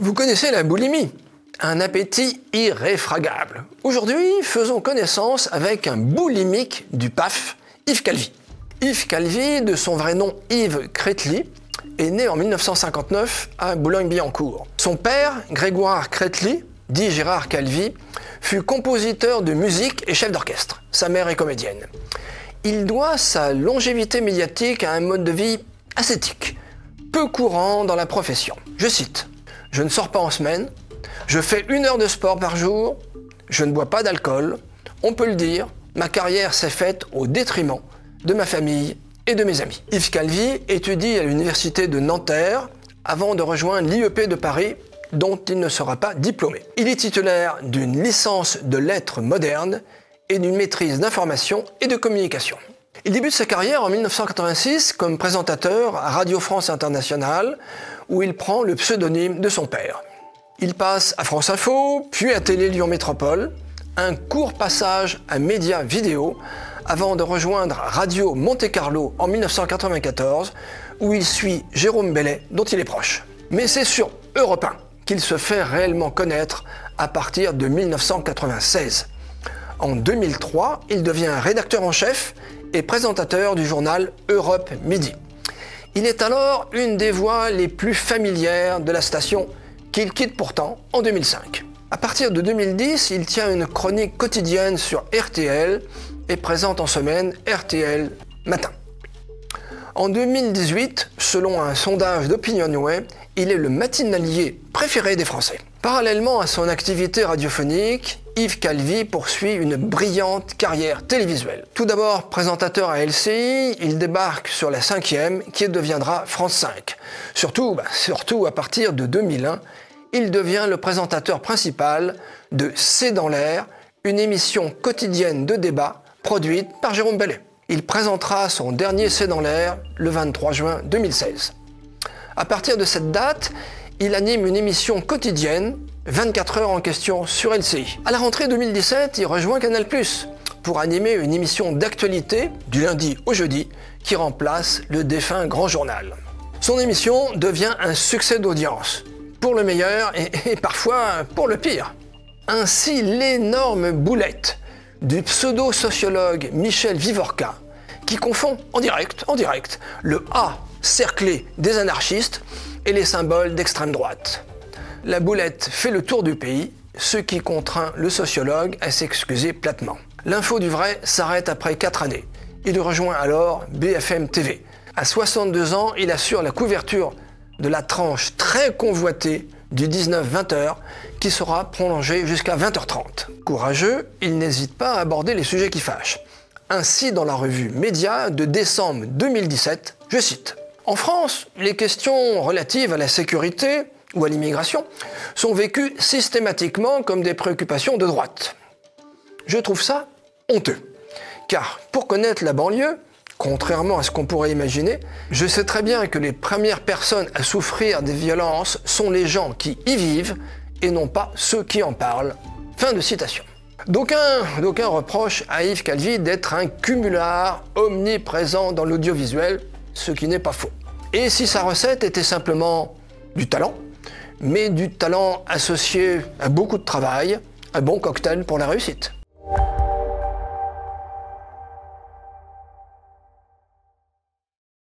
Vous connaissez la boulimie, un appétit irréfragable. Aujourd'hui, faisons connaissance avec un boulimique du PAF, Yves Calvi. Yves Calvi, de son vrai nom Yves Crétely, est né en 1959 à Boulogne-Billancourt. Son père, Grégoire Crétely, dit Gérard Calvi, fut compositeur de musique et chef d'orchestre. Sa mère est comédienne. Il doit sa longévité médiatique à un mode de vie ascétique, peu courant dans la profession. Je cite: « Je ne sors pas en semaine, je fais 1 heure de sport par jour, je ne bois pas d'alcool. On peut le dire, ma carrière s'est faite au détriment de ma famille et de mes amis. » Yves Calvi étudie à l'université de Nanterre avant de rejoindre l'IEP de Paris, dont il ne sera pas diplômé. Il est titulaire d'une licence de lettres modernes et d'une maîtrise d'information et de communication. Il débute sa carrière en 1986 comme présentateur à Radio France Internationale, où il prend le pseudonyme de son père. Il passe à France Info, puis à Télé Lyon Métropole, un court passage à Média Vidéo, avant de rejoindre Radio Monte-Carlo en 1994, où il suit Jérôme Bellet, dont il est proche. Mais c'est sur Europe 1 qu'il se fait réellement connaître à partir de 1996. En 2003, il devient rédacteur en chef et présentateur du journal Europe Midi. Il est alors une des voix les plus familières de la station, qu'il quitte pourtant en 2005. À partir de 2010, il tient une chronique quotidienne sur RTL et présente en semaine RTL Matin. En 2018, selon un sondage d'Opinionway, il est le matinalier préféré des Français. Parallèlement à son activité radiophonique, Yves Calvi poursuit une brillante carrière télévisuelle. Tout d'abord présentateur à LCI, il débarque sur la 5e qui deviendra France 5. Surtout à partir de 2001, il devient le présentateur principal de C'est dans l'air, une émission quotidienne de débat produite par Jérôme Bellet. Il présentera son dernier C'est dans l'air le 23 juin 2016. À partir de cette date, il anime une émission quotidienne, 24 heures en question sur LCI. À la rentrée 2017, il rejoint Canal+ pour animer une émission d'actualité du lundi au jeudi qui remplace le défunt Grand Journal. Son émission devient un succès d'audience, pour le meilleur et parfois pour le pire. Ainsi, l'énorme boulette du pseudo-sociologue Michel Vivorca, qui confond en direct le A cerclé des anarchistes et les symboles d'extrême droite. La boulette fait le tour du pays, ce qui contraint le sociologue à s'excuser platement. L'info du vrai s'arrête après 4 années. Il rejoint alors BFM TV. À 62 ans, il assure la couverture de la tranche très convoitée du 19-20h qui sera prolongée jusqu'à 20h30. Courageux, il n'hésite pas à aborder les sujets qui fâchent. Ainsi, dans la revue Média de décembre 2017, je cite: « En France, les questions relatives à la sécurité ou à l'immigration sont vécues systématiquement comme des préoccupations de droite. Je trouve ça honteux, car pour connaître la banlieue, contrairement à ce qu'on pourrait imaginer, je sais très bien que les premières personnes à souffrir des violences sont les gens qui y vivent et non pas ceux qui en parlent. » Fin de citation. D'aucuns reprochent à Yves Calvi d'être un cumulard omniprésent dans l'audiovisuel, ce qui n'est pas faux. Et si sa recette était simplement du talent, mais du talent associé à beaucoup de travail, un bon cocktail pour la réussite.